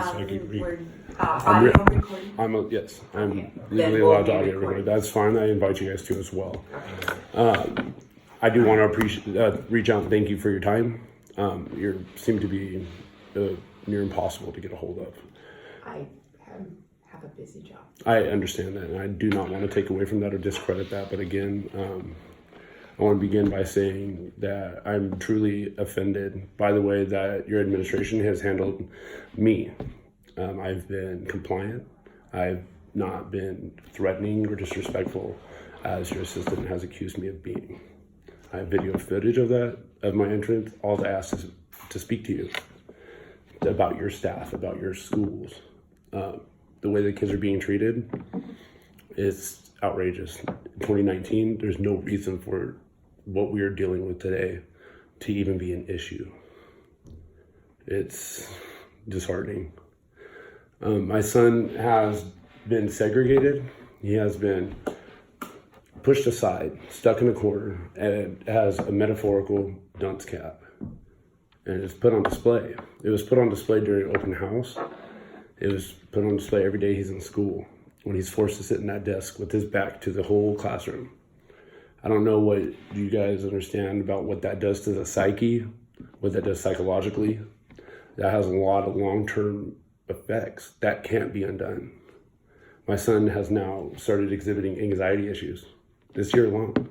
so I can agree. We're I'm audio recording. Yes, I'm Okay. legally Then we'll allowed be to audio recording. record. That's fine. I invite you guys to as well. I do want to reach out and thank you for your time. You seem to be near impossible to get a hold of. I have a busy job. I understand that, and I do not want to take away from that or discredit that. But again, I want to begin by saying that I'm truly offended by the way that your administration has handled me. I've been compliant. I've not been threatening or disrespectful as your assistant has accused me of being. I have video footage of that, of my entrance. All I ask is to speak to you about your staff, about your schools. The way the kids are being treated is outrageous. In 2019, there's no reason for what we are dealing with today to even be an issue. It's disheartening. My son has been segregated. He has been pushed aside, stuck in a corner, and has a metaphorical dunce cap. And it's put on display. It was put on display during open house. It was put on display every day he's in school when he's forced to sit in that desk with his back to the whole classroom. I don't know what you guys understand about what that does to the psyche, what that does psychologically. That has a lot of long-term effects. That can't be undone. My son has now started exhibiting anxiety issues this year alone,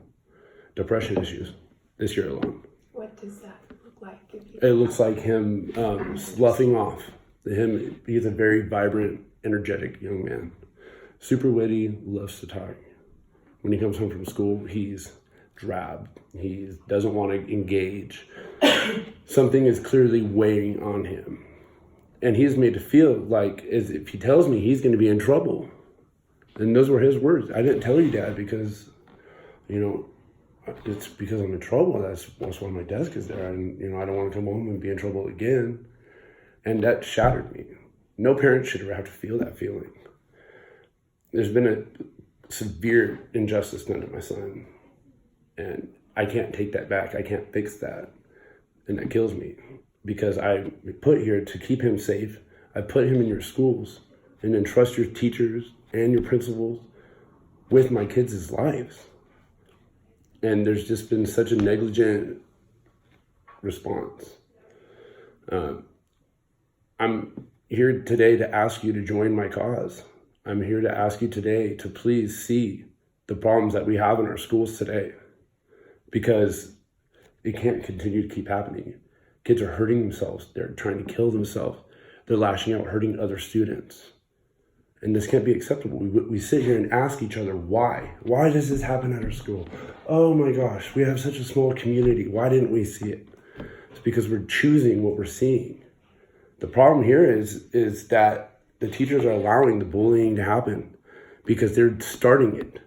depression issues this year alone. What does that look like? It looks like him sloughing off. He's a very vibrant, energetic young man. Super witty, loves to talk. When he comes home from school, he's drab. He doesn't want to engage. Something is clearly weighing on him. And he's made to feel like as if he tells me he's going to be in trouble. And those were his words. I didn't tell you, Dad, because, it's because I'm in trouble. That's why my desk is there. And, I don't want to come home and be in trouble again. And that shattered me. No parent should ever have to feel that feeling. There's been a severe injustice done to my son. And I can't take that back. I can't fix that. And that kills me because I put here to keep him safe. I put him in your schools and entrust your teachers and your principals with my kids' lives. And there's just been such a negligent response. I'm here today to ask you to join my cause. I'm here to ask you today to please see the problems that we have in our schools today, because it can't continue to keep happening. Kids are hurting themselves. They're trying to kill themselves. They're lashing out, hurting other students. And this can't be acceptable. We sit here and ask each other, why? Why does this happen at our school? Oh my gosh, we have such a small community. Why didn't we see it? It's because we're choosing what we're seeing. The problem here is that the teachers are allowing the bullying to happen because they're starting it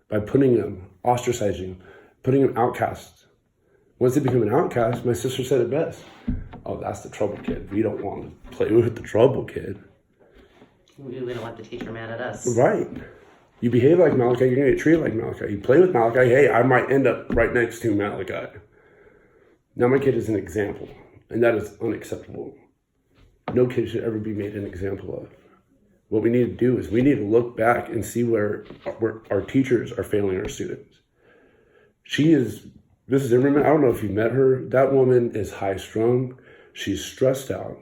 by putting them, ostracizing, putting them outcasts. Once they become an outcast, my sister said it best. Oh, that's the trouble kid. We don't want to play with the trouble kid. We don't want the teacher mad at us. Right. You behave like Malachi, you're going to get treated like Malachi. You play with Malachi, hey, I might end up right next to Malachi. Now my kid is an example, and that is unacceptable. No kid should ever be made an example of. What we need to do is we need to look back and see where our teachers are failing our students. Mrs. Zimmerman, I don't know if you met her. That woman is high strung. She's stressed out.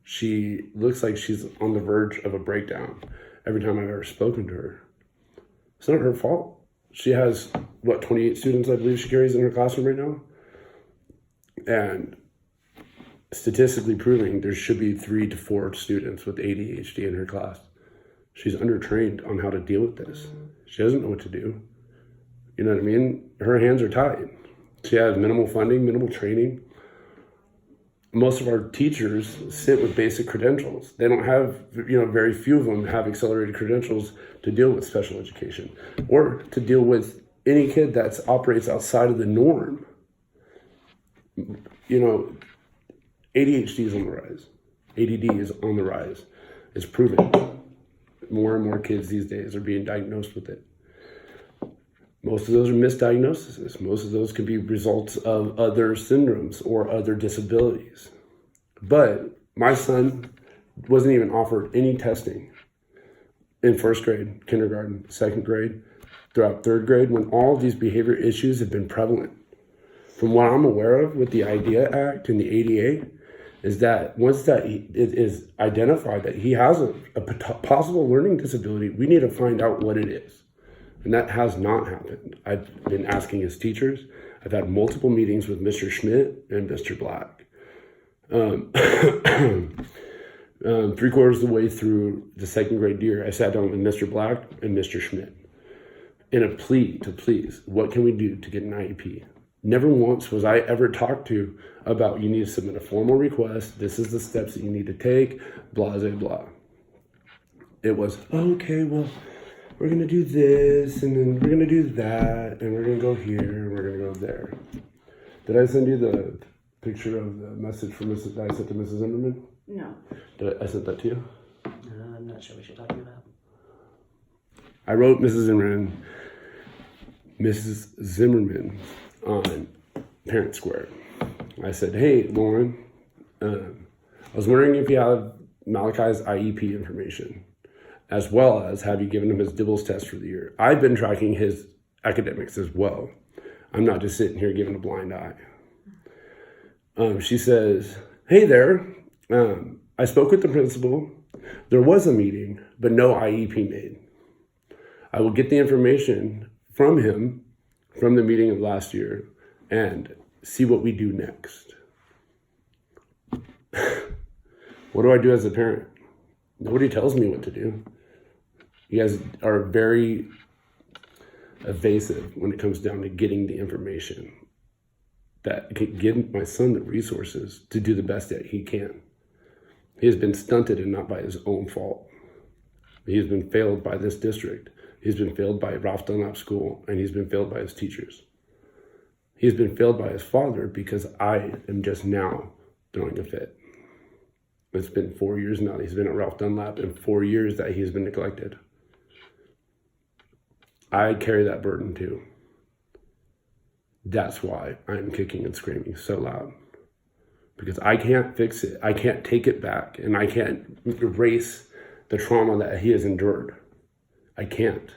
She looks like she's on the verge of a breakdown every time I've ever spoken to her. It's not her fault. She has, 28 students I believe she carries in her classroom right now? And statistically proving there should be 3 to 4 students with ADHD in her class. She's undertrained on how to deal with this. She doesn't know what to do. You know what I mean? Her hands are tied. She has minimal funding, minimal training. Most of our teachers sit with basic credentials. They don't have, very few of them have accelerated credentials to deal with special education or to deal with any kid that operates outside of the norm. ADHD is on the rise. ADD is on the rise. It's proven. More and more kids these days are being diagnosed with it. Most of those are misdiagnoses. Most of those could be results of other syndromes or other disabilities. But my son wasn't even offered any testing in first grade, kindergarten, second grade, throughout third grade, when all of these behavior issues have been prevalent. From what I'm aware of with the IDEA Act and the ADA, is that once that it is identified that he has a possible learning disability, we need to find out what it is. And that has not happened. I've been asking his teachers. I've had multiple meetings with Mr. Schmidt and Mr. Black. 3/4 of the way through the second grade year, I sat down with Mr. Black and Mr. Schmidt in a plea to please, what can we do to get an IEP? Never once was I ever talked to about you need to submit a formal request. This is the steps that you need to take, blah, blah, blah. It was, okay, well, we're going to do this, and then we're going to do that, and we're going to go here, and we're going to go there. Did I send you the picture of the message from Mrs. that I sent to Mrs. Zimmerman? No. Did I sent that to you? I'm not sure what you're talking about. I wrote Mrs. Zimmerman on Parent Square. I said, hey, Lauren, I was wondering if you have Malachi's IEP information, as well as have you given him his Dibbles test for the year? I've been tracking his academics as well. I'm not just sitting here giving a blind eye. She says, hey there, I spoke with the principal. There was a meeting, but no IEP made. I will get the information from him from the meeting of last year and see what we do next. What do I do as a parent? Nobody tells me what to do. You guys are very evasive when it comes down to getting the information that can give my son the resources to do the best that he can. He has been stunted and not by his own fault. He has been failed by this district. He's been failed by Ralph Dunlap School, and he's been failed by his teachers. He's been failed by his father because I am just now throwing a fit. It's been 4 years now that he's been at Ralph Dunlap, and 4 years that he's been neglected. I carry that burden too. That's why I'm kicking and screaming so loud. Because I can't fix it. I can't take it back, and I can't erase the trauma that he has endured. I can't.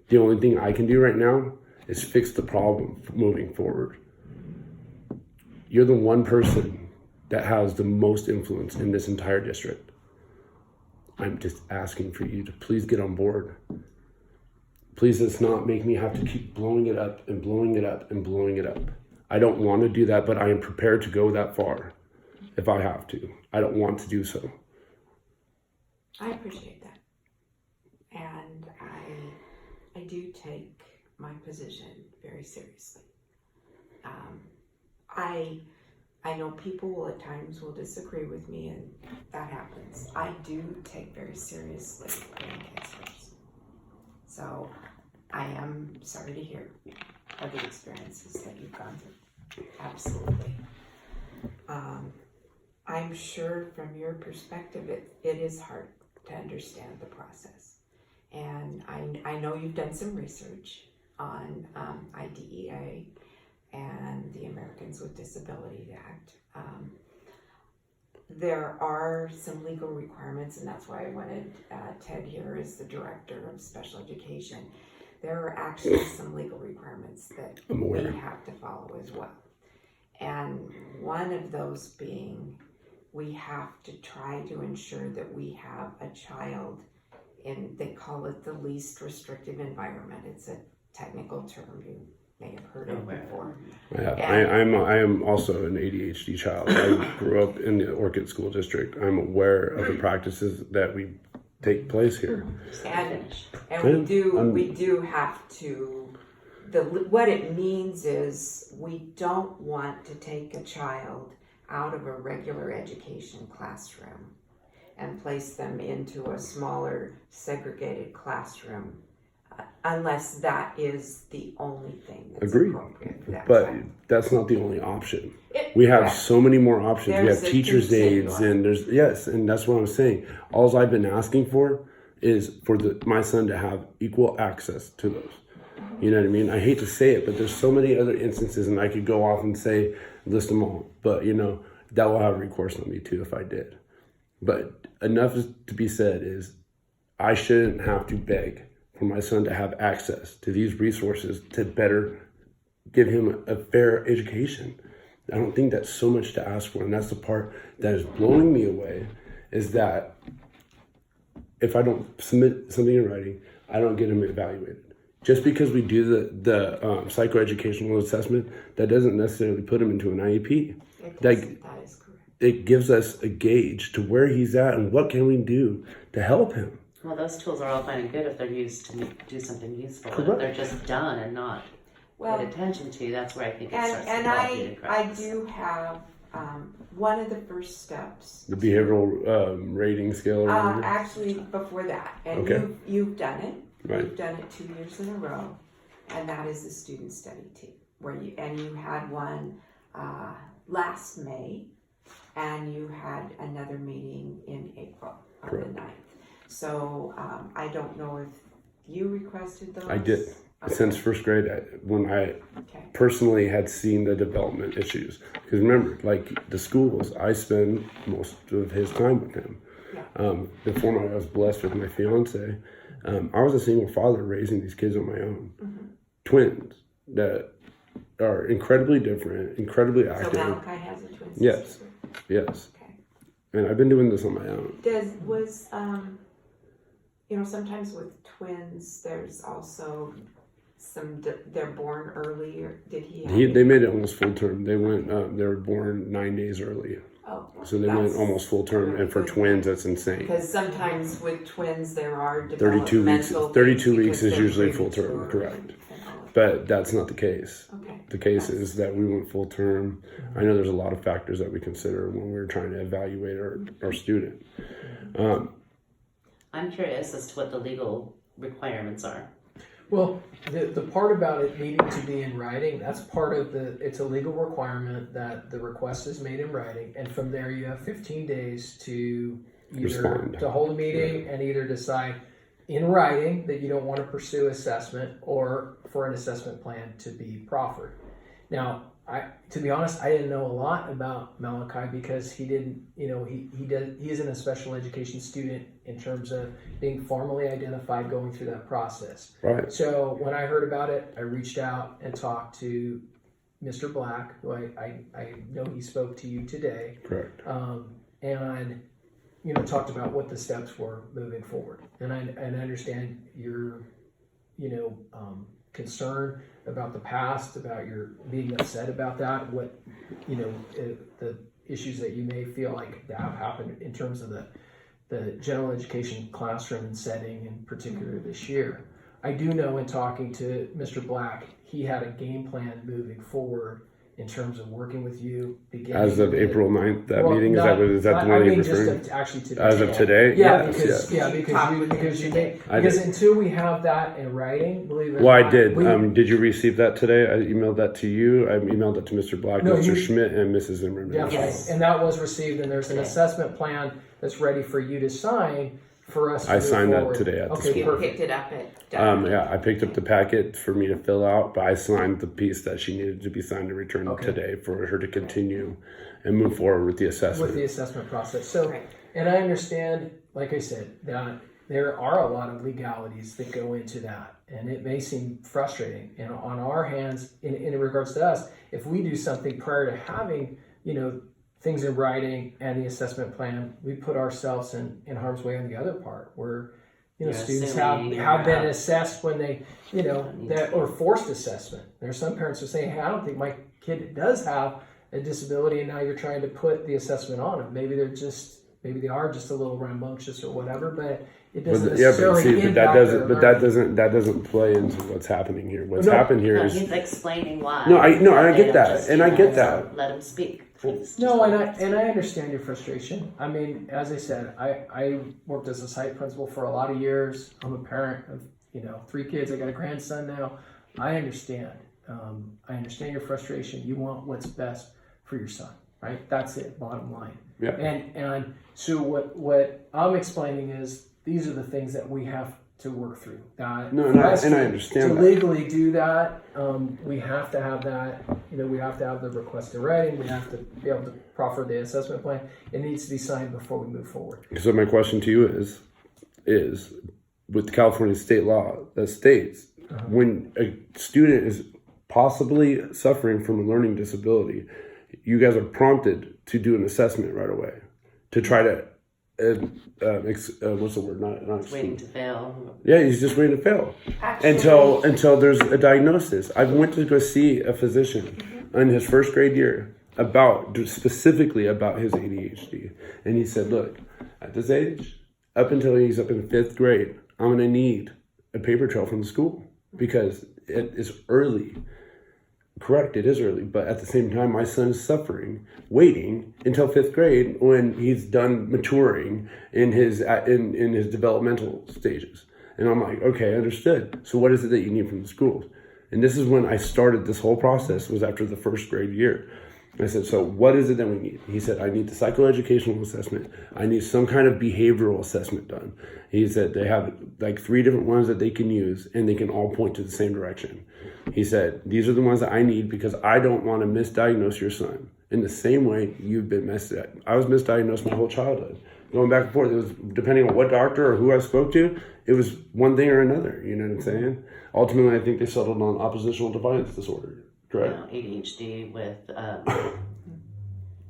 The only thing I can do right now is fix the problem moving forward. You're the one person that has the most influence in this entire district. I'm just asking for you to please get on board. Please, let's not make me have to keep blowing it up and blowing it up and blowing it up. I don't want to do that, but I am prepared to go that far if I have to. I don't want to do so. I appreciate that. And I do take my position very seriously. I know people will at times will disagree with me, and that happens. I do take very seriously brain cancers. So I am sorry to hear of the experiences that you've gone through. Absolutely. I'm sure from your perspective, it is hard to understand the process. And I know you've done some research on IDEA and the Americans with Disabilities Act. There are some legal requirements, and that's why I wanted Ted here as the Director of Special Education. There are actually some legal requirements that we have to follow as well. And one of those being, we have to try to ensure that we have a child in, they call it the least restrictive environment. It's a technical term. You may have heard it before. I am also an ADHD child. I grew up in the Orcutt School District. I'm aware of the practices that we take place here. And we do have to, what it means is we don't want to take a child out of a regular education classroom and place them into a smaller segregated classroom unless that is the only thing that's appropriate for that But child. that's not the only option. We have so many more options. We have teachers' aides, and and that's what I'm saying. All I've been asking for is for my son to have equal access to those. You know what I mean? I hate to say it, but there's so many other instances, and I could go off and list them all. But, that will have recourse on me too if I did. But enough is to be said is I shouldn't have to beg for my son to have access to these resources to better give him a fair education. I don't think that's so much to ask for. And that's the part that is blowing me away, is that if I don't submit something in writing, I don't get him evaluated. Just because we do the psychoeducational assessment, that doesn't necessarily put him into an IEP. That is correct. It gives us a gauge to where he's at and what can we do to help him. Well, those tools are all fine and good if they're used to do something useful. But if Correct. they're just done and not paid attention to, that's where I think it starts to fall through the I cracks. do have one of the first steps. The behavioral rating scale. Or whatever. Actually, before that, and Okay. you've done it. Right. You've done it 2 years in a row, and that is the student study team, where you had one last May, and you had another meeting in April on Correct. the 9th. So I don't know if you requested those. I did. Okay. Since first grade, when I Okay. personally had seen the development issues. Because remember, like the schools, I spend most of his time with him. Yeah. Before I was blessed with my fiance, I was a single father raising these kids on my own. Mm-hmm. Twins that are incredibly different, incredibly So active. Malachi has a twin sister. Yes. Yes. Okay. And I've been doing this on my own. Sometimes with twins, there's also they're born early, or did he? They made it almost full term. They went. They were born 9 days early, Oh, so they went almost full term. really And for good. twins, that's insane. Because sometimes with twins, there are 32 weeks. developmental 32 things weeks because is they're usually full term. premature Correct. and all of But that's not the case. that. Okay. The case is that we went full term. I know there's a lot of factors that we consider when we're trying to evaluate our student. I'm curious as to what the legal requirements are. Well, the part about it needing to be in writing, that's part of it's a legal requirement that the request is made in writing, and from there you have 15 days to either Respond. to hold a meeting and either decide in writing that you don't want to pursue assessment or for an assessment plan to be proffered. Now, to be honest, I didn't know a lot about Malachi because he didn't, he isn't a special education student in terms of being formally identified going through that process. Right. So when I heard about it, I reached out and talked to Mr. Black, who I know he spoke to you today, Correct. and talked about what the steps were moving forward. And I understand your concern about the past, about your being upset about that, what the issues that you may feel like that have happened in terms of the general education classroom and setting, in particular this year. I do know in talking to Mr. Black, he had a game plan moving forward in terms of working with you. As of April 9th, that Well, meeting, is that the one you're referring to? Actually today. As of today? Yeah, Yes, because I did. until we have that in writing, believe it or Well, not. I did. Did you receive that today? I emailed that to you. I emailed it to Mr. Black, No, Mr. you- Schmidt, and Mrs. Zimmerman. Definitely. Yes. And that was received, and there's an Okay. assessment plan that's ready for you to sign for us to I move signed that forward. today at the Okay, school. You perfect. picked it up at. Yeah, I picked up the packet for me to fill out, but I signed the piece that she needed to be signed and returned Okay. today for her to continue and move forward with the assessment. With the assessment process. So, Right. and I understand, like I said, that there are a lot of legalities that go into that, and it may seem frustrating. And on our hands, in regards to us, if we do something prior to having, things in writing and the assessment plan, we put ourselves in harm's way on the other part, where You're students assuming have been you're assessed when they, that or forced assessment. There's some parents who say, "Hey, I don't think my kid does have a disability," and now you're trying to put the assessment on them. Maybe they are just a little rambunctious or whatever, but it doesn't necessarily impact their learning. that doesn't play into what's happening here. What's No. happened here No, is he's explaining why. No, I They get don't that, just, and I get so that. Let him speak, please. No, Just and I understand your frustration. I mean, as I said, I worked as a site principal for a lot of years. I'm a parent of 3 kids. I got a grandson now. I understand. I understand your frustration. You want what's best for your son, right? That's it. Bottom line. Yeah. And so what I'm explaining is these are the things that we have to work through. That No, for us and I to understand that. legally do that, we have to have that. We have to have the request in writing. We have to be able to proffer the assessment plan. It needs to be signed before we move forward. So my question to you is with California state law that states when a student is possibly suffering from a learning disability, you guys are prompted to do an assessment right away to try to what's the word? Not Waiting to fail. Yeah, he's just waiting to fail Actually, until there's a diagnosis. I went to go see a physician in his first grade year specifically about his ADHD, and he said, "Look, at this age, up until he's up in 5th grade, I'm going to need a paper trail from the school because it is early." Correct, it is early, but at the same time, my son is suffering, waiting until 5th grade when he's done maturing in his developmental stages. And I'm like, okay, understood. So what is it that you need from the schools? And this is when I started this whole process, was after the 1st grade year. I said, so what is it that we need? He said, I need the psychoeducational assessment. I need some kind of behavioral assessment done. He said they have like 3 different ones that they can use and they can all point to the same direction. He said, these are the ones that I need because I don't want to misdiagnose your son in the same way you've been misdiagnosed. I was misdiagnosed my whole childhood. Going back and forth, it was depending on what doctor or who I spoke to, it was one thing or another. You know what I'm saying? Ultimately, I think they settled on oppositional defiance disorder. Correct. ADHD with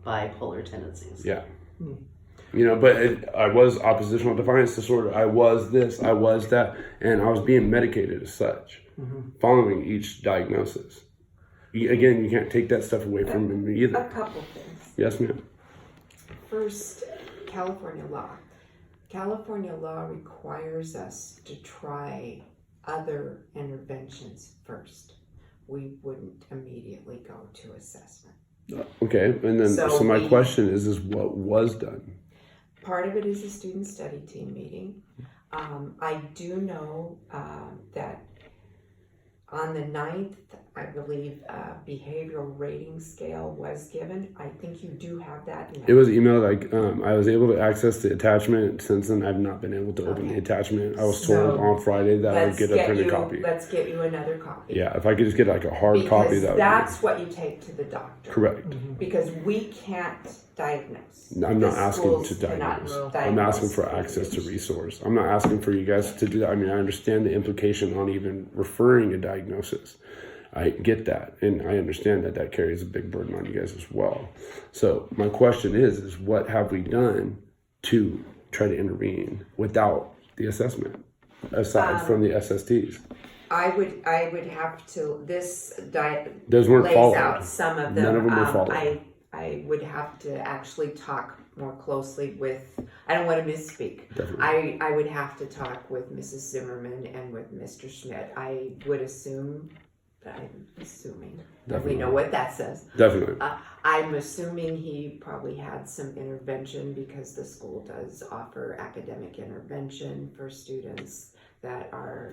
bipolar tendencies. Yeah. But I was oppositional defiance disorder. I was this, I was that, and I was being medicated as such, following each diagnosis. Again, you can't take that stuff away from me either. a couple things. Yes, ma'am. First, California law. California law requires us to try other interventions first. We wouldn't immediately go to assessment. Okay, and then so my we- question is what was done? Part of it is a student study team meeting. I do know that on the 9th, I believe, behavioral rating scale was given. I think you do have that. It was emailed. I was able to access the attachment. Since then, I've not been able to open the attachment. I was told on Friday that I would get a printed copy. Let's get you another copy. Yeah, if I could just get like a hard copy, that would that's what you take to the doctor. Correct. Because we can't diagnose. I'm not The asking to schools cannot diagnose. I'm diagnose asking for access to resource. I'm not asking for you guys to do that. I mean, I understand the implication on even referring a diagnosis. I get that, and I understand that carries a big burden on you guys as well. So my question is what have we done to try to intervene without the assessment, aside from the SSTs? I would have to. Those weren't lays followed. out some of them. None of them were followed. I would have to actually talk more closely with. I don't want to misspeak. Definitely. I would have to talk with Mrs. Zimmerman and with Mr. Schmidt. I would assume. I'm assuming. Definitely. We know what that says. Definitely. I'm assuming he probably had some intervention because the school does offer academic intervention for students that are.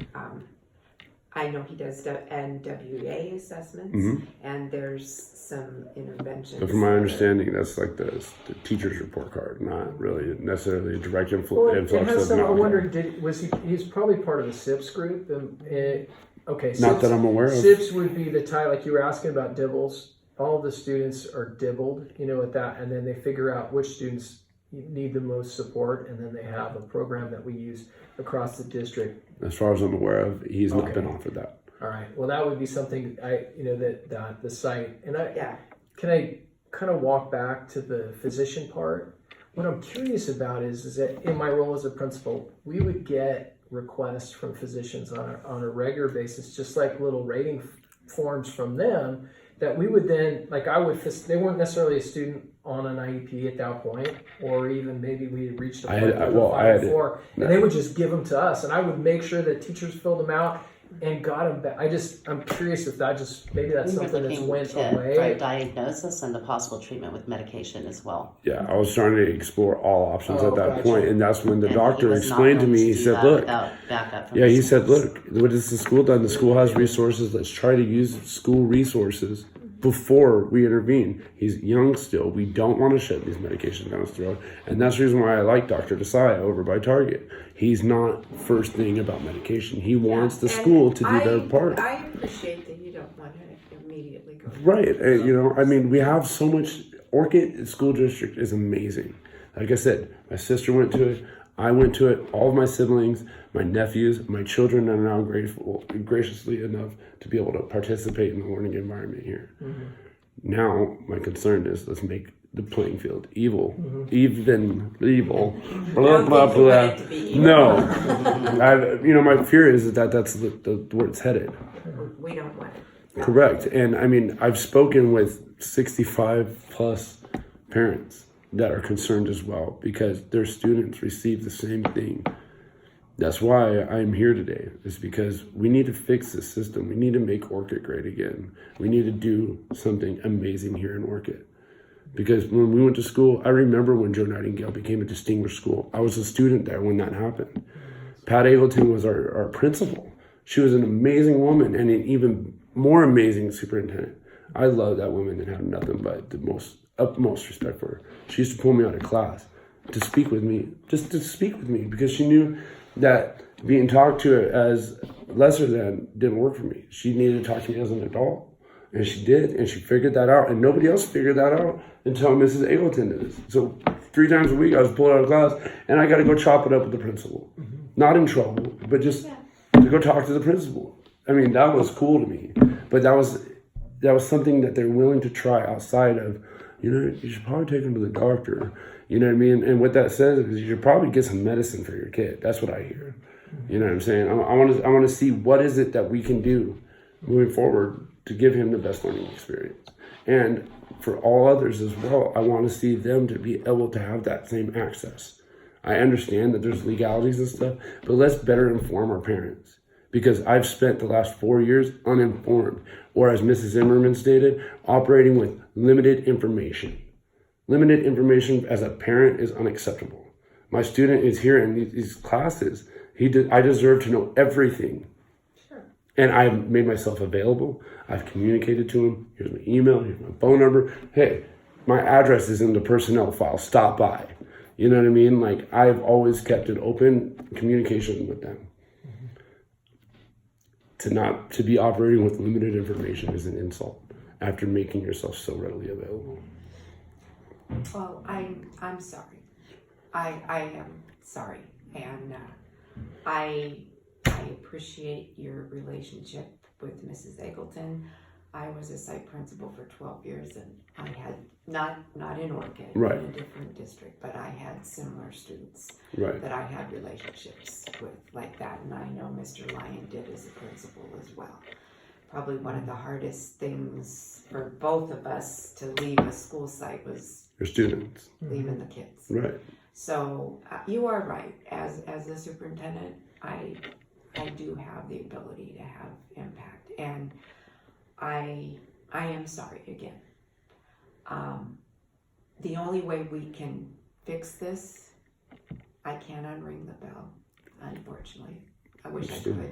I know he does NWA assessments, and there's some interventions. So from my understanding, that's like the teacher's report card, not really necessarily a direct influence of I'm wondering, he's probably part of the SIPS group? Okay, not that I'm aware of. SIPS would be the tie, like you were asking about dibbles. All of the students are dibbled, at that, and then they figure out which students need the most support, and then they have a program that we use across the district. As far as I'm aware of, he's not been offered that. All right. Well, that would be something that the site, and can I kind of walk back to the physician part? What I'm curious about is that in my role as a principal, we would get requests from physicians on a regular basis, just like little rating forms from them that we would then, they weren't necessarily a student on an IEP at that point, or even maybe we had reached a point and they would just give them to us, and I would make sure that teachers filled them out and got them back. I'm curious if maybe that's something that's went away. For diagnosis and the possible treatment with medication as well. Yeah, I was trying to explore all options at that point, and that's when the doctor explained to me. He said, "Look, he said, look, what has the school done? The school has resources. Let's try to use school resources before we intervene. He's young still. We don't want to shove these medications down his throat. And that's the reason why I like Dr. Desai over by Target. He's not first thing about medication. He wants the school to do their part. I appreciate that you don't want to immediately go. Right. We have so much. Orcutt School District is amazing. Like I said, my sister went to it. I went to it. All of my siblings, my nephews, my children are now graciously enough to be able to participate in the learning environment here. Mm-hmm. Now, my concern is let's make the playing field evil. Blah, blah, blah. No. My fear is that's where it's headed. We don't want it. Correct. And I've spoken with 65 plus parents that are concerned as well because their students receive the same thing. That's why I'm here today, is because we need to fix this system. We need to make Orcutt great again. We need to do something amazing here in Orcutt. Because when we went to school, I remember when Joe Nightingale became a distinguished school. I was a student there when that happened. Pat Eagleton was our principal. She was an amazing woman and an even more amazing superintendent. I love that woman and have nothing but the utmost respect for her. She used to pull me out of class to speak with me, just to speak with me, because she knew that being talked to as lesser than didn't work for me. She needed to talk to me as an adult. And she did, and she figured that out, and nobody else figured that out until Mrs. Eagleton did this. So 3 times a week I was pulled out of class, and I got to go chop it up with the principal. Mm-hmm. Not in trouble, but just to go talk to the principal. That was cool to me. But that was something that they're willing to try outside of, you should probably take him to the doctor. You know what I mean? And what that says is you should probably get some medicine for your kid. That's what I hear. You know what I'm saying? I want to see what is it that we can do moving forward to give him the best learning experience. And for all others as well, I want to see them to be able to have that same access. I understand that there's legalities and stuff, but let's better inform our parents. Because I've spent the last 4 years uninformed, or as Mrs. Zimmerman stated, operating with limited information. Limited information as a parent is unacceptable. My student is here in these classes. I deserve to know everything. Sure. And I've made myself available. I've communicated to him. Here's my email, here's my phone number. Hey, my address is in the personnel file. Stop by. You know what I mean? I've always kept an open communication with them. To be operating with limited information is an insult after making yourself so readily available. Well, I'm sorry. I am sorry, and I appreciate your relationship with Mrs. Eagleton. I was a site principal for 12 years, and I had not in Orcutt, right, in a different district, but I had similar students that I had relationships with like that, and I know Mr. Lyon did as a principal as well. Probably one of the hardest things for both of us to leave a school site was your students, leaving the kids. Right. So you are right. As a superintendent, I do have the ability to have impact, and I am sorry again. The only way we can fix this, I can't unring the bell, unfortunately. I wish I could.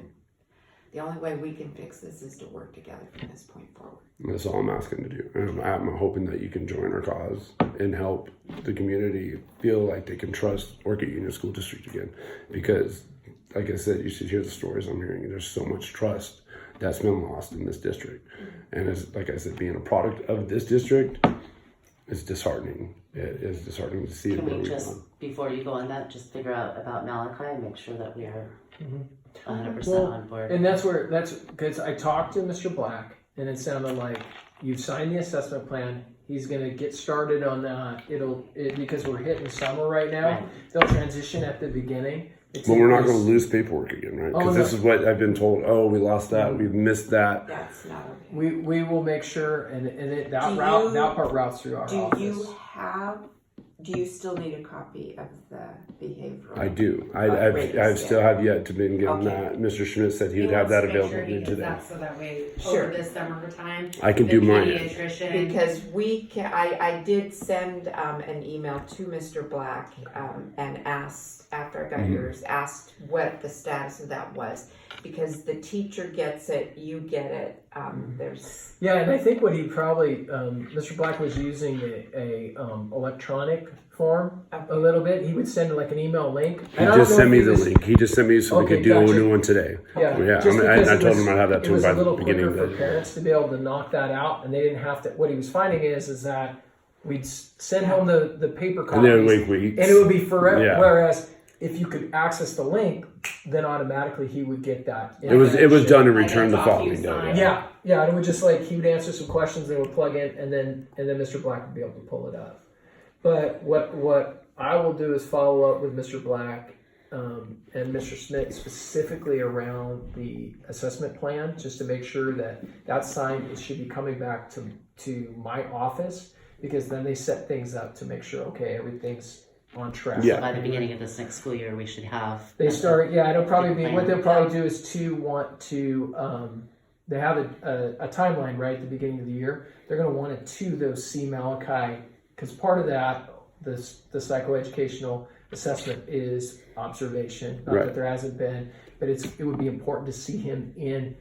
The only way we can fix this is to work together from this point forward. That's all I'm asking to do. And I'm hoping that you can join our cause and help the community feel like they can trust Orcutt Union School District again. Because, like I said, you should hear the stories I'm hearing. There's so much trust that's been lost in this district. And as, like I said, being a product of this district, it's disheartening. It is disheartening to see. Can we just, before you go on that, just figure out about Malachi and make sure that we are 100% on board? And that's because I talked to Mr. Black, and it sounded like you've signed the assessment plan. He's going to get started on that. Because we're hitting summer right now. Right. They'll transition at the beginning. But we're not going to lose paperwork again, right? Because this is what I've been told. Oh, we lost that. We've missed that. That's not okay. We will make sure, that part routes through our office. Do you still need a copy of the behavioral? I do. I still have yet to be given that. Mr. Schmidt said he would have that available to me today. So that way, over this summertime, I can do mine. Because I did send an email to Mr. Black and asked, after I got yours, asked what the status of that was. Because the teacher gets it, you get it, there's, Yeah, and I think what he probably, Mr. Black was using a electronic form a little bit. He would send like an email link. He just sent me the link. He just sent me so we Okay, could do gotcha. a new one today. Yeah, Yeah, just I because told him I'd have that it to him was by a little the beginning quicker of for the parents to be able to knock that out, and they didn't have to. What he was finding is that we'd send home the paper copies, and then wait weeks. and it would be forever. Yeah. Whereas if you could access the link, then automatically he would get that. It was done and Like returned a the following day. DocuSign. Yeah. Yeah, and it would just like he would answer some questions, they would plug in, and then Mr. Black would be able to pull it up. But what I will do is follow up with Mr. Black and Mr. Smith specifically around the assessment plan, just to make sure that that's signed. It should be coming back to my office, because then they set things up to make sure, okay, everything's on track. Yeah. By the beginning of this next school year, we should have. They start, yeah, it'll probably be, plan. what they'll probably do is they have a timeline, right, at the beginning of the year. They're going to want to those see Malachi, because part of that, the psychoeducational assessment is observation. Not Right. that there hasn't been, but it would be important to see him in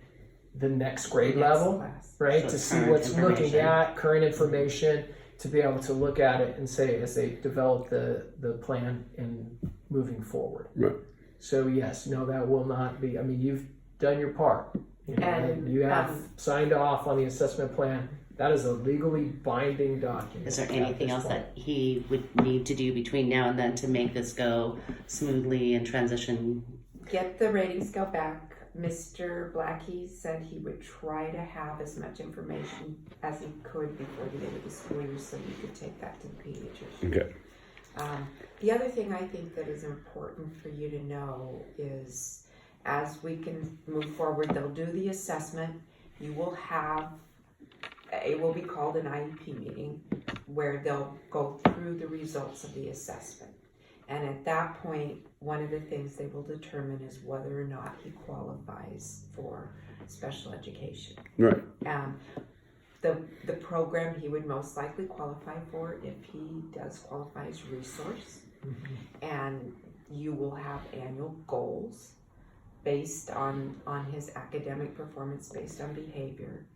the next grade level, class. right, So to see current what's looking information. at, current information, to be able to look at it and say, as they develop the plan and moving forward. Right. So yes, no, that will not be, I mean, you've done your part. You know, And, you have signed off on the assessment plan. That is a legally binding document. Is there at anything this else point. that he would need to do between now and then to make this go smoothly and transition? Get the rating scale back. Mr. Blackie said he would try to have as much information as he could before the end of the school year, so you could take that to the pediatrician. Okay. The other thing I think that is important for you to know is, as we can move forward, they'll do the assessment. You will have, it will be called an IEP meeting, where they'll go through the results of the assessment. And at that point, one of the things they will determine is whether or not he qualifies for special education. Right. The program he would most likely qualify for, if he does qualify, as resource. And you will have annual goals based on his academic performance, based on behavior.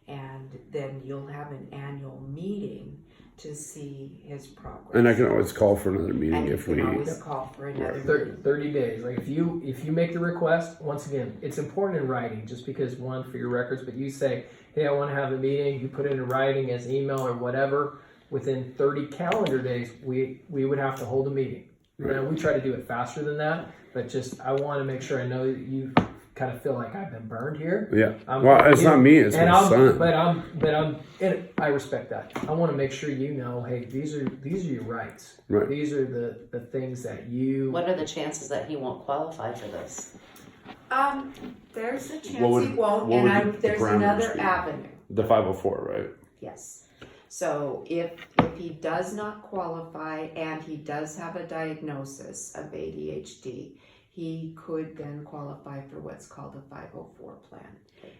And then you'll have an annual meeting to see his progress. And I can always call for another meeting And you if we. can always call for another meeting. 30 days. Like if you make the request, once again, it's important in writing, just because, one, for your records, but you say, hey, I want to have a meeting, you put it in writing as email or whatever, within 30 calendar days, we would have to hold a meeting. Right. Now, we try to do it faster than that, but just, I want to make sure I know that you kind of feel like I've been burned here. Yeah. Well, it's not me. It's my son. And I respect that. I want to make sure you know, hey, these are your rights. Right. These are the things that you. What are the chances that he won't qualify for this? There's a chance What he would- won't, what would and the there's parameters another be? avenue. The 504, right? Yes. So if he does not qualify and he does have a diagnosis of ADHD, he could then qualify for what's called a 504 plan.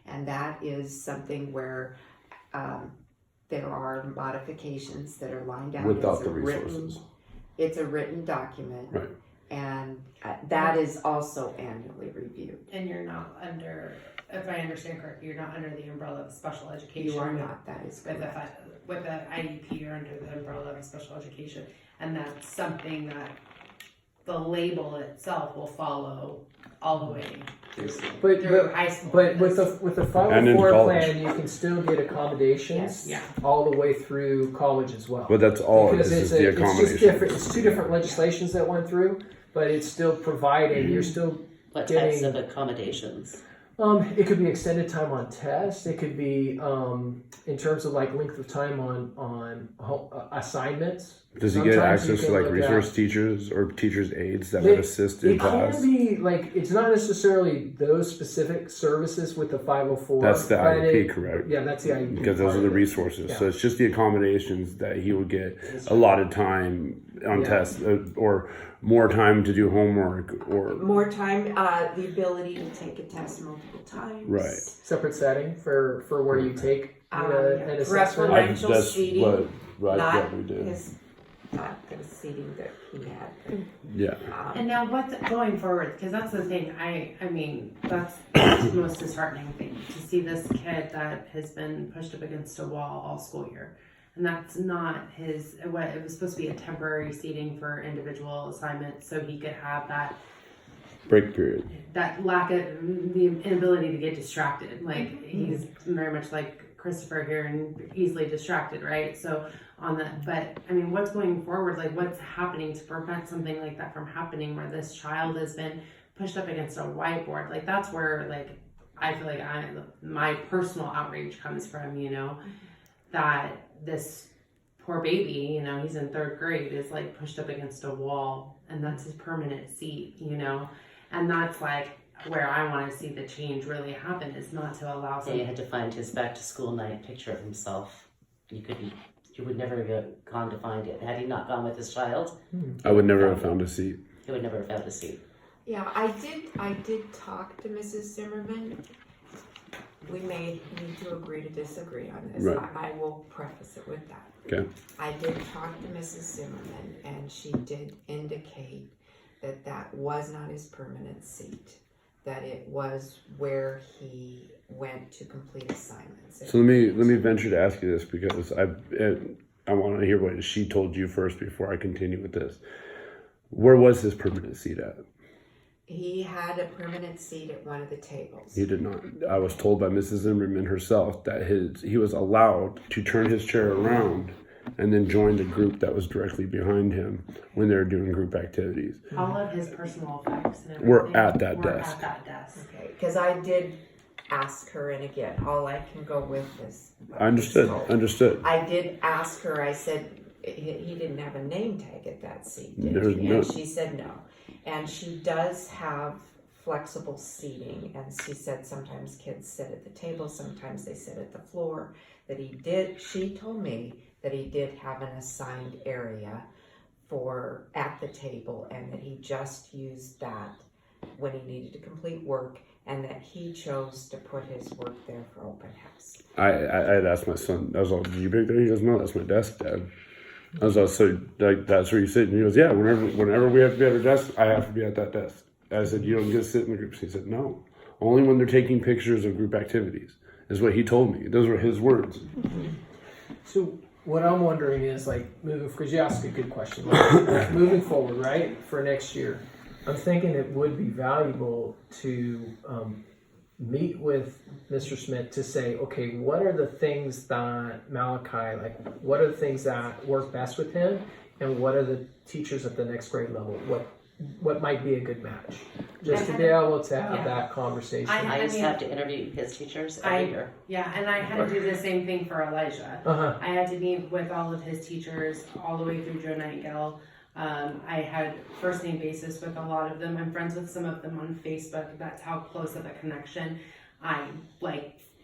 And that is something where there are modifications that are lined out. Without It's a the resources. It's a written document. Right. And that is also annually reviewed. And you're not under, if I understand correctly, you're not under the umbrella of special education. You are not, that is With correct. with the IEP, you're under the umbrella of special education. And that's something that the label itself will follow all the way through high school. But with the And in 504 college. plan, you can still get accommodations Yeah. all the way through college as well. But that's all. Because This is it's the just accommodation. different. It's two different legislations that went through, but it's still providing. You're still What types getting. of accommodations? It could be extended time on tests. It could be in terms of like length of time on assignments. Does he get Sometimes you access to can like look resource at- teachers or teachers' aides that would assist in It class? can be like it's not necessarily those specific services with the 504. That's the but IEP, it- correct? Yeah, that's the IEP. Because those part are the of it. resources. Yeah. So it's just the accommodations that he would get a lot of time on Yeah. tests or more time to do homework or More time, the ability to take a test multiple times. Right. Separate setting for where you take an assessment. Preferential that's seating, what not we did. his the seating that he had. Yeah. And now what's going forward? Because that's the thing. I mean, that's the most disheartening thing to see this kid that has been pushed up against a wall all school year, and that's not his. What it was supposed to be a temporary seating for individual assignments, so he could have that Break period. lack of the inability to get distracted. Like he's very much like Christopher here and easily distracted, right? So on that, but I mean, what's going forward? Like what's happening to prevent something like that from happening where this child has been pushed up against a whiteboard? Like that's where like I feel like my personal outrage comes from, you know, that this poor baby, you know, he's in 3rd grade, is like pushed up against a wall and that's his permanent seat, you know, and that's like where I want to see the change really happen, is not to allow So you had to find his back to school night picture of himself. You would never have gone to find it. Had he not gone with his child, I would never have found a seat. he would never have found a seat. Yeah, I did talk to Mrs. Zimmerman. We may need to agree to disagree on this. Right. I will preface it with that. Okay. I did talk to Mrs. Zimmerman, and she did indicate that that was not his permanent seat, that it was where he went to complete assignments. So let me venture to ask you this, because I want to hear what she told you first before I continue with this. Where was his permanent seat at? He had a permanent seat at one of the tables. He did not. I was told by Mrs. Zimmerman herself that he was allowed to turn his chair around and then join the group that was directly behind him when they were doing group activities. all of his personal effects and We're everything at that were desk. at that desk. Okay, because I did ask her, and again, all I can go with is. I understood. I did ask her, I said, he didn't have a name tag at that seat, did There's he? no- And she said no. And she does have flexible seating, and she said sometimes kids sit at the table, sometimes they sit at the floor. She told me that he did have an assigned area at the table, and that he just used that when he needed to complete work, and that he chose to put his work there for open house. I had asked my son, I was like, did you pick there? He goes, no, that's my desk, Dad. I was like, so like, that's where you sit? And he goes, yeah, whenever we have to be at our desk, I have to be at that desk. I said, you don't get to sit in the groups. He said, no, only when they're taking pictures of group activities, is what he told me. Those were his words. So what I'm wondering is like because you asked a good question. Like, moving forward, right, for next year, I'm thinking it would be valuable to meet with Mr. Smith to say, okay, what are the things that Malachi, like, what are the things that work best with him, and what are the teachers at the next grade level? What might be a good match? Just to be able to have that conversation. I used to have to interview his teachers every year. Yeah, and I had to do the same thing for Elijah. I had to meet with all of his teachers all the way through Joe Nightingale. I had first name basis with a lot of them. I'm friends with some of them on Facebook. That's how close of a connection I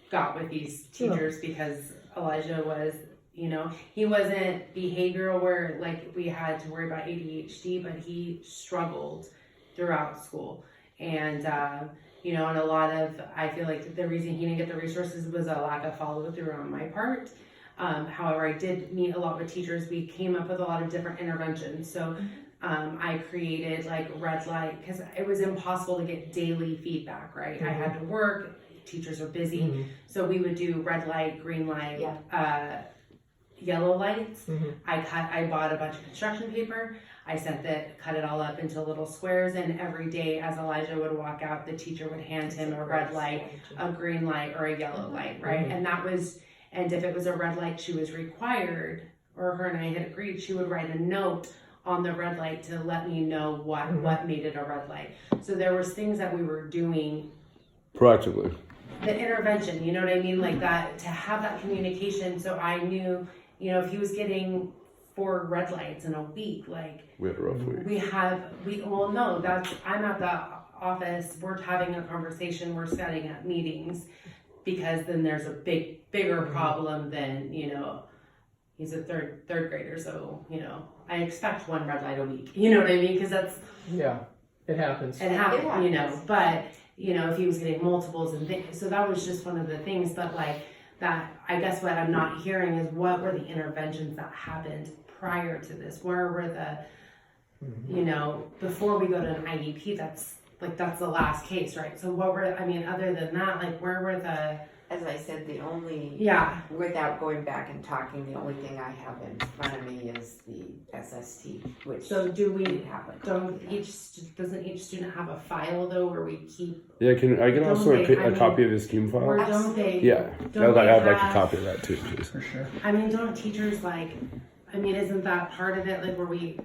got with these teachers, because Elijah was, you know, he wasn't behavioral where we had to worry about ADHD, but he struggled throughout school. And, you know, and I feel like the reason he didn't get the resources was a lack of follow through on my part. However, I did meet a lot with teachers. We came up with a lot of different interventions. So I created red light, because it was impossible to get daily feedback, right? I had to work, teachers are busy. So we would do red light, green light, yellow lights. I bought a bunch of construction paper. I cut it all up into little squares, and every day as Elijah would walk out, the teacher would hand him a red light, a green light, or a yellow light, right? And if it was a red light, she was required, or her and I had agreed, she would write a note on the red light to let me know what made it a red light. So there was things that we were doing Proactively. the intervention, you know what I mean? Like that, to have that communication. So I knew, you know, if he was getting 4 red lights in a week, We had a rough week. I'm at the office, we're having a conversation, we're setting up meetings, because then there's a bigger problem than, you know, he's a third grader, so, you know, I expect 1 red light a week, you know what I mean? Because that's, it happens. you know, but, you know, if he was getting multiples and things, so that was just one of the things. But that, I guess what I'm not hearing is what were the interventions that happened prior to this? Where were the, you know, before we go to an IEP, that's the last case, right? So what were, I mean, other than that, like where were the, As I said, the only, yeah, without going back and talking, the only thing I have in front of me is the SST, which so do we, haven't. doesn't each student have a file though where we keep, Yeah, can I get Don't also they- I a mean, copy of his team or file? don't they? Yeah, Don't I'd they like a have- copy of that too, please. For sure. I mean, don't teachers like, I mean, isn't that part of it, like where we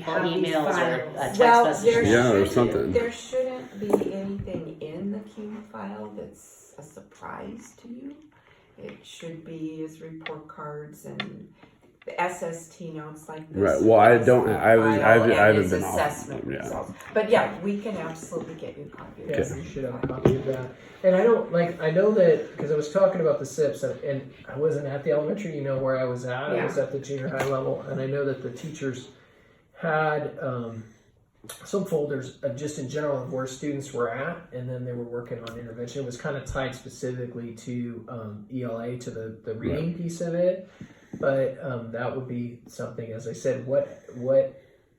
have these emails or files? text Well, messages. Yeah, or shouldn't- something. There shouldn't be anything in the CUNY file that's a surprise to you. It should be as report cards and the SST notes like this. Right. Well, I don't. File I haven't and his been off. assessment Yeah. results. But yeah, we can absolutely get you a copy of Yes, this. you should have a copy of that. And I don't like. I know that because I was talking about the SIPs, and I wasn't at the elementary. You know where I was at. I was at the junior high level, and I know that the teachers had some folders of just in general of where students were at, and then they were working on intervention. It was kind of tied specifically to ELA, to the reading piece of it. But that would be something, as I said, what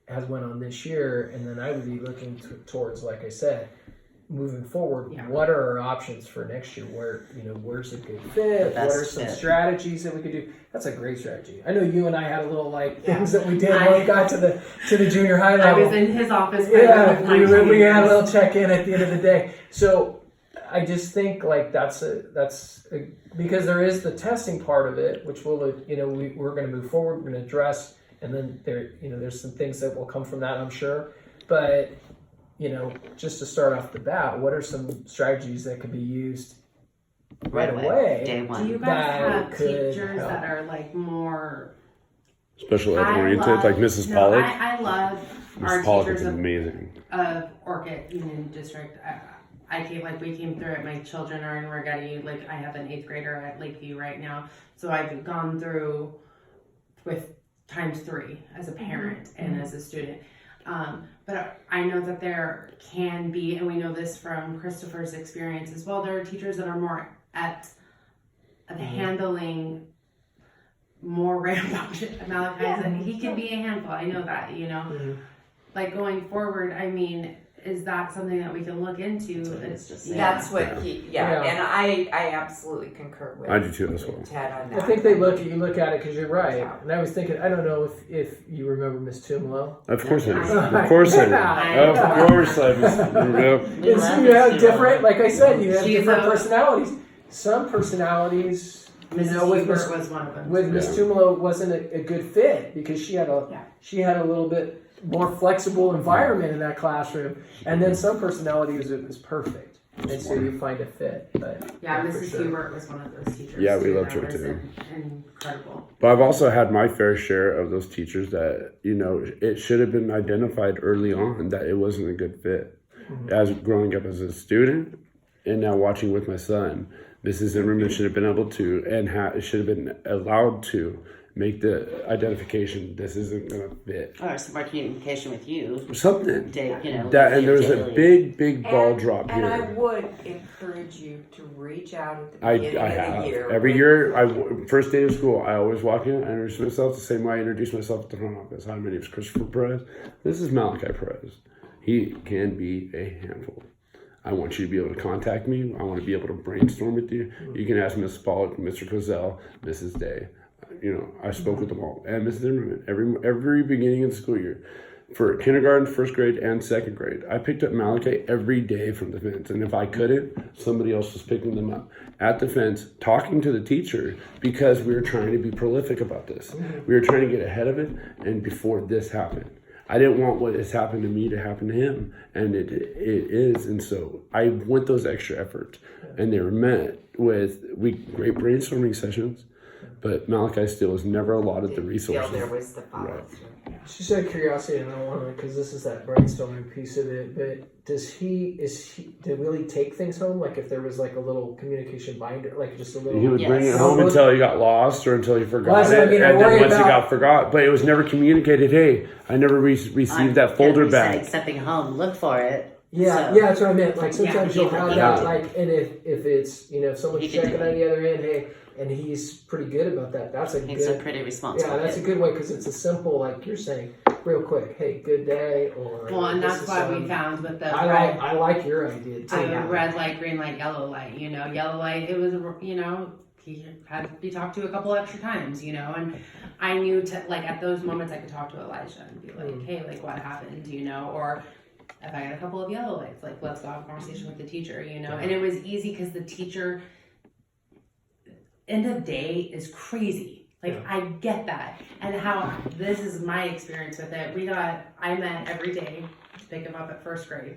has went on this year, and then I would be looking towards, like I said, moving forward. Yeah. What are our options for next year? Where, you know, where's a good fit? The What are best some fit. strategies that we could do? That's a great strategy. I know you and I had a little like things that we did when we got to the junior high I level. was in his office. Yeah, with my we had a teenagers. little check in at the end of the day. So I just think like that's because there is the testing part of it, which will, you know, we're going to move forward, we're going to address, and then there, you know, there's some things that will come from that, I'm sure. But, you know, just to start off the bat, what are some strategies that could be used right away? Day Do one. you guys That have could teachers help. that are like more Special ed I oriented, love- like Mrs. no, Pollock. I love our Mrs. Pollock teachers is of amazing. Orcutt Union District. We came through it. My children are in Rigetti. Like I have an 8th grader at Lakeview right now. So I've gone through with times 3 as a parent and as a student. But I know that there can be, and we know this from Christopher's experience as well, there are teachers that are more at handling more rambunctious Malachi's, and he can be a handful. I know that, you know. Like going forward, I mean, is that something that we can look into? That's what Yeah. and I absolutely concur with I do too as well. Ted on I that. think you look at it because you're right. And I was thinking, I don't know if you remember Miss Tumlo. Of course I do. Yeah. Of course I do. Yeah. Of course I do. Yep. We It's, love you have Miss different, Tumlo. like I said, you have She's different a- personalities. Some personalities, you Mrs. know, with Hubert Miss was one of them. with Miss Yeah. Tumlo wasn't a good fit because she had a little bit more flexible environment in that classroom, and then some personalities it was perfect, and so you find a fit. But Yeah, for Mrs. sure. Hubert was one of those teachers. Yeah, we too, loved that her was too. Incredible. But I've also had my fair share of those teachers that, you know, it should have been identified early on that it wasn't a good fit. As growing up as a student and now watching with my son, Mrs. Zimmerman should have been able to and should have been allowed to make the identification. This isn't going to fit. Or some more communication with you. Something. You know, That, and there was a daily. big ball drop and here. I would encourage you to reach out at the I beginning of have. the year. Every year, first day of school, I always walk in, I introduce myself the same way I introduce myself at the front office. Hi, my name is Christopher Perez. This is Malachi Perez. He can be a handful. I want you to be able to contact me. I want to be able to brainstorm with you. You can ask Ms. Pollock, Mr. Cozell, Mrs. Day. You know, I spoke with them all. And Mrs. Zimmerman, every beginning of the school year. For kindergarten, first grade, and second grade, I picked up Malachi every day from the fence. And if I couldn't, somebody else was picking them up at the fence, talking to the teacher, because we were trying to be prolific about this. We were trying to get ahead of it, and before this happened. I didn't want what has happened to me to happen to him, and it is. And so I went those extra efforts, and they were met with great brainstorming sessions, but Malachi still was never allotted the Feel resources. there was the follow Right. through. Just out of curiosity, and I don't want to, because this is that brainstorming piece of it. But did Willie take things home? Like if there was like a little communication binder, like just a little. He would bring it Yes. home until he got lost or until he forgot Well, that's what I it, mean, I and worry then once he about- got forgot, but it was never communicated. Hey, I never received that folder If we back. sending something home, look for it. Yeah, So- yeah, that's what I meant. Like sometimes Yeah, you'll have yeah. that, like, and if it's if someone's He could checking do on the other end, hey, and he's pretty good about that. That's a He's a good, pretty responsible yeah, that's a kid. good way because it's a simple, like you're saying, real quick. Hey, good day, or Well, and this that's is, why we found with the I like your idea too. red light, green light, yellow light. Yellow light. It was he had to be talked to a couple extra times. And I knew like at those moments I could talk to Elijah and be like, hey, like what happened? Or if I got a couple of yellow lights, like let's go have a conversation with the teacher. And it was easy because the teacher, end of day is crazy. Like I get that, and how this is my experience with it. I met every day to pick him up at first grade.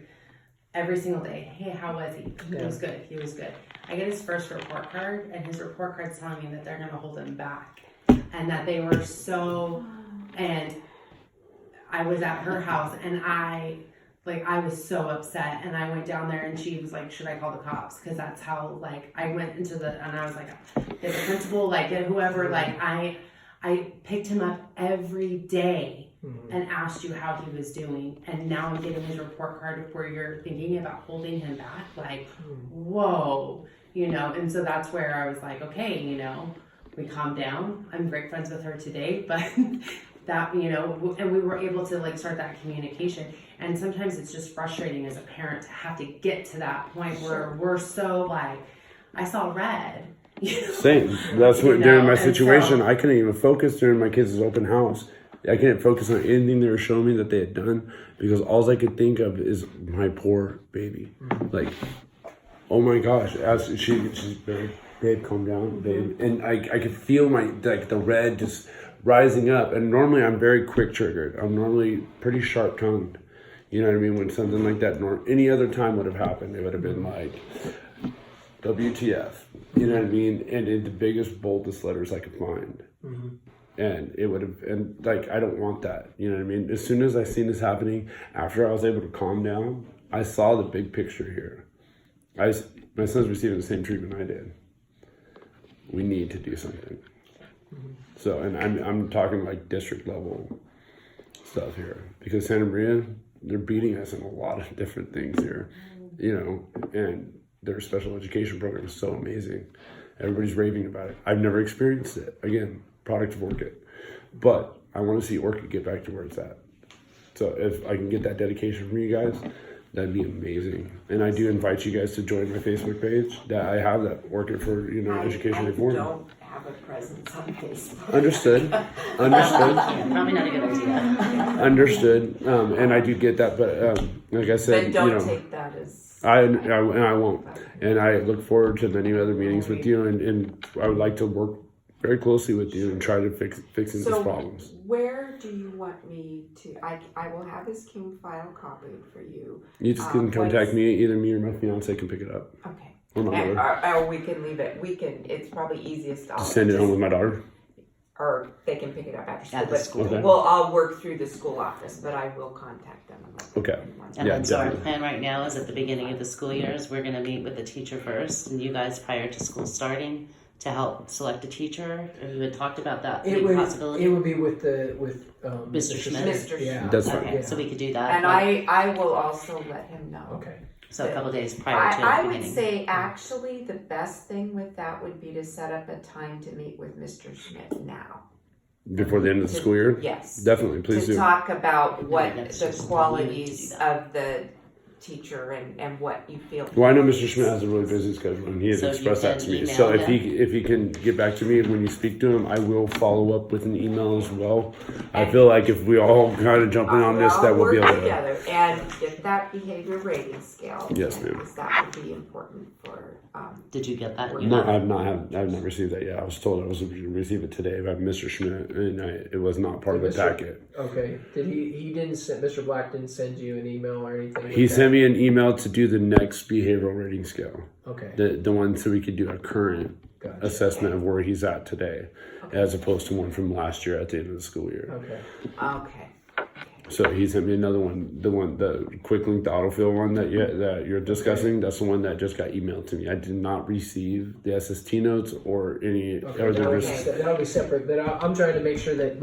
Every single day. Hey, how was he? He was good. He was good. I get his first report card, and his report card's telling me that they're going to hold him back. And that they were and I was at her house, and I was so upset, and I went down there, and she was like, should I call the cops? Because that's how, I went into and I was like, the principal, whoever, I picked him up every day and asked you how he was doing, and now I'm getting his report card where you're thinking about holding him back, whoa, and so that's where I was like, okay, we calmed down. I'm great friends with her today, but that, and we were able to start that communication. And sometimes it's just frustrating as a parent to have to get to that point where we're so I saw red. Same. That's what during my and situation, so- I couldn't even focus during my kids' open house. I couldn't focus on anything they were showing me that they had done because all I could think of is my poor baby. Oh my gosh, she's babe, calm down, babe. And I could feel the red just rising up. And normally I'm very quick triggered. I'm normally pretty sharp tongued. You know what I mean? When something like that, any other time would have happened, it would have been like, WTF. You know what I mean? And in the biggest, boldest letters I could find. And it would have, and I don't want that. You know what I mean? As soon as I seen this happening, after I was able to calm down, I saw the big picture here. My son's receiving the same treatment I did. We need to do something. So, and I'm talking district level stuff here because Santa Maria, they're beating us in a lot of different things here, and their special education program is so amazing. Everybody's raving about it. I've never experienced it. Again, product of Orcutt, but I want to see Orcutt get back to where it's at. So if I can get that dedication from you guys, that'd be amazing. And I do invite you guys to join my Facebook page that I have that Orcutt for education reform. I don't have a presence on Facebook. Understood. Yeah, probably not a good idea. Understood. And I do get that, but like I said, But don't take that as I won't. And I look forward to many other meetings with you, and I would like to work very closing with you and try to fixing these problems. Where do you want me to? I will have this King file copied for you. You just can contact me. Either me or my fiance can pick it up. Okay. Or my mother. Or we can leave it. It's probably easiest to Just send it home with my daughter. or they can pick it up after school. At the school. Okay. Well, I'll work through the school office, but I will contact them. Okay. And Yeah, then so our definitely. plan right now is at the beginning of the school years, we're going to meet with the teacher first, and you guys prior to school starting to help select a teacher. Have you had talked about that possibility? It would be with Mr. Schmidt. Mr. Yeah. That's fine. Okay, so we could do that. And I will also let him know. Okay. So a couple days prior to the I would beginning. say actually the best thing with that would be to set up a time to meet with Mr. Schmidt now. Before the end of the school year? Yes. Definitely, please To do. talk about what next the year's qualities school year to do of the teacher and what you feel. Well, I know Mr. Schmidt has a really busy schedule, and he has So you expressed that can to me. email So if him. he can get back to me when you speak to him, I will follow up with an email as well. I feel like if we all kind of jump in on this, that we'll be able work to. together and get that behavior rating scale. Yes, ma'am. Because that would be important for. Did you get that? No, You No, have- I've not received that yet. I was told I was going to receive it today by Mr. Schmidt, and it was not part of the packet. Okay. Did he didn't send Mr. Black didn't send you an email or anything? He sent me an email to do the next behavioral rating scale, Okay. the one so we could do a current Gotcha. assessment of where he's at today, as opposed to one from last year at the end of the school year. Okay. Okay. So he sent me another one, the quick link, the autofill one that you're discussing. That's the one that just got emailed to me. I did not receive the SST notes or any Okay. other. That'll be separate, but I'm trying to make sure that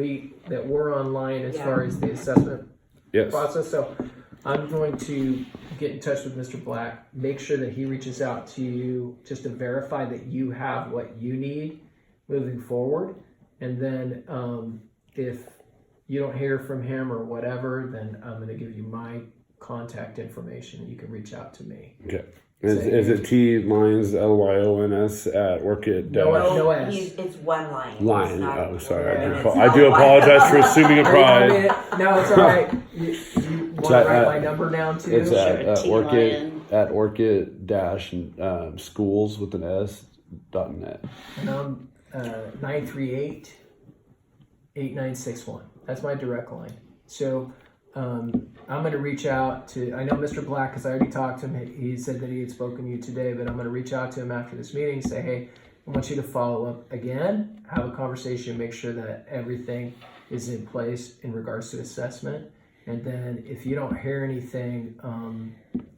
we're online as Yeah. far as the assessment Yes. process. So I'm going to get in touch with Mr. Black, make sure that he reaches out to you just to verify that you have what you need moving forward. And then if you don't hear from him or whatever, then I'm going to give you my contact information and you can reach out to me. Okay. Is it T Lyons, Lyons at Orcutt? No S. It's one line. It's Line. not- Oh, sorry. it's I do not apologize for assuming a pride. No, it's all right. You want to write my number down too? It's at Sure, Orcutt dash schools with an S.net. And I'm 938-8961. That's my direct line. So I'm going to reach out to, I know Mr. Black because I already talked to him. He said that he had spoken to you today, but I'm going to reach out to him after this meeting, say, hey, I want you to follow up again, have a conversation, make sure that everything is in place in regards to assessment. And then if you don't hear anything,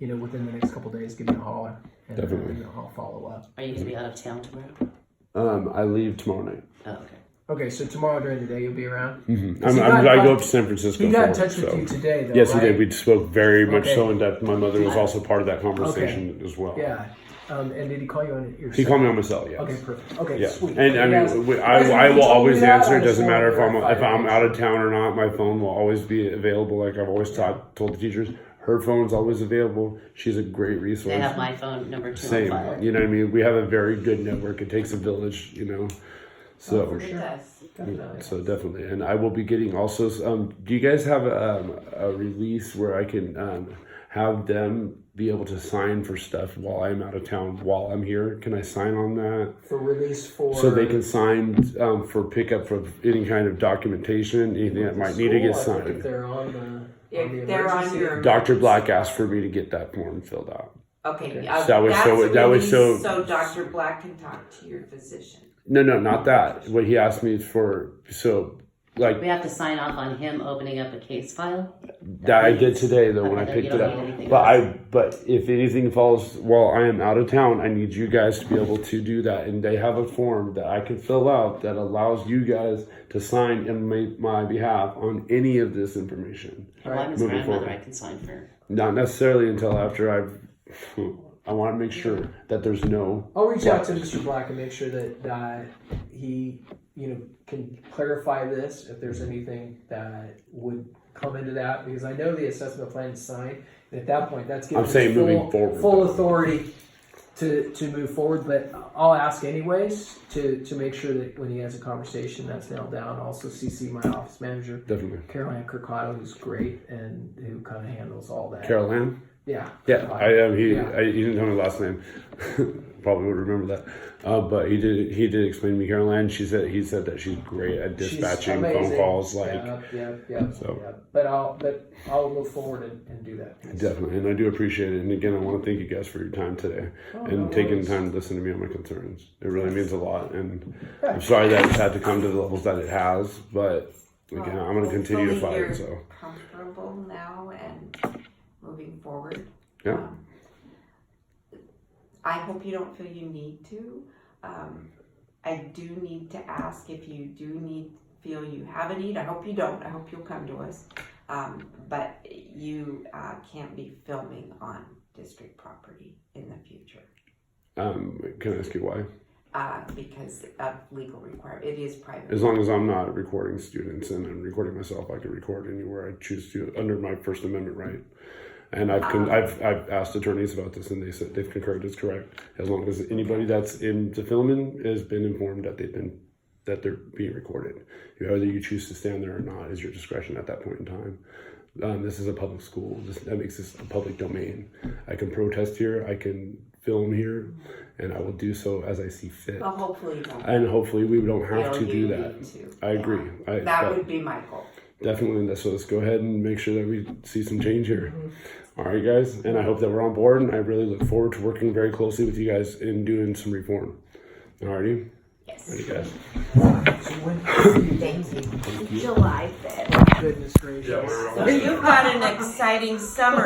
within the next couple of days, give me a holler. And Definitely. I'll follow up. Are you going to be out of town tomorrow? I leave tomorrow night. Oh, okay. Okay, so tomorrow during the day you'll be around? Mm-hmm. He I got- go up to San Francisco. He got in for it, touch with so. you today, though, Yes, he right? did. We spoke very much Okay. so in depth. My mother was also part of that conversation as well. Yeah. And did he call you on your He cell? call me on my cell, yes. Okay, perfect. Okay, Yeah, sweet. and I Yes. mean, Listen, I you will told me always that, answer. I It doesn't just matter if wanted to I'm verify out of town or not. My phone will always be available. Like I've always told the teachers, her phone's always available. She's a great resource. They have my phone number 2 on Same, file. you know what I mean. We have a very good network. It takes a village, So. For It sure. does. Definitely. So definitely, and I will be getting also. Do you guys have a release where I can have them be able to sign for stuff while I'm out of town, while I'm here? Can I sign on that For release for... so they can sign for pickup for any kind of documentation, anything that might need to get School, I think if signed? they're on the If they're on emergency- your Dr. Black asked for me to get that form filled out. Okay, Okay. that That was that's so- a that was release so- Dr. Black can talk to your physician. No, not that. What he asked me for, We have to sign off on him opening up a case file. that I did today though when I Okay, picked you it don't up. need anything But else. but if anything falls while I am out of town, I need you guys to be able to do that. And they have a form that I can fill out that allows you guys to sign in my behalf on any of this information. Well, I'm his moving grandmother. forward. I can sign for. Not necessarily until after I want to make sure that there's no. I'll reach out to Mr. Black and make sure that he, can clarify this if there's anything that would come into that, because I know the assessment plan is signed, and at that point, that's giving I'm saying us moving forward. full authority to move forward. But I'll ask anyways to make sure that when he has a conversation, that's nailed down. I'll also CC my office manager, Definitely. Caroline Kirkcotto, who's great and who kind of handles all that. Carol Ann? Yeah. Yeah, I am. He Yeah. he didn't tell me the last name. Probably would remember that. But he did explain to me Caroline. He said that she's great at dispatching She's phone amazing. calls. Yeah. So. But I'll move forward and do that. Definitely, and I do appreciate it. And again, I want to thank you guys for your time today and no taking worries. the time to listen to me on my concerns. It really means a lot, and I'm sorry that it's had to come to the levels that it has. But again, I'm going to continue to fight. Hopefully So you're comfortable now and moving forward. yeah, I hope you don't feel you need to. I do need to ask if you do feel you have a need. I hope you don't. I hope you'll come to us. But you can't be filming on district property in the future can I ask you why? because of legal requirement. It is private. As long as I'm not recording students and I'm recording myself, I can record anywhere I choose to under my First Amendment right. And I've asked attorneys about this, and they said they've concurred it's correct. As long as anybody that's in the filming has been informed that they're being recorded. Whether you choose to stand there or not is your discretion at that point in time. This is a public school. That makes this a public domain. I can protest here. I can film here, and I will do so as I see fit. Well, hopefully you don't. And hopefully we don't have feel to do you that. need to. I agree. That would be my goal. Definitely. So let's go ahead and make sure that we see some change here. All right, guys. And I hope that we're on board. And I really look forward to working very closely with you guys in doing some reform. All righty. Yes. Ready, guys? So when, Thank you. July 5th. goodness gracious. So you've got an exciting summer.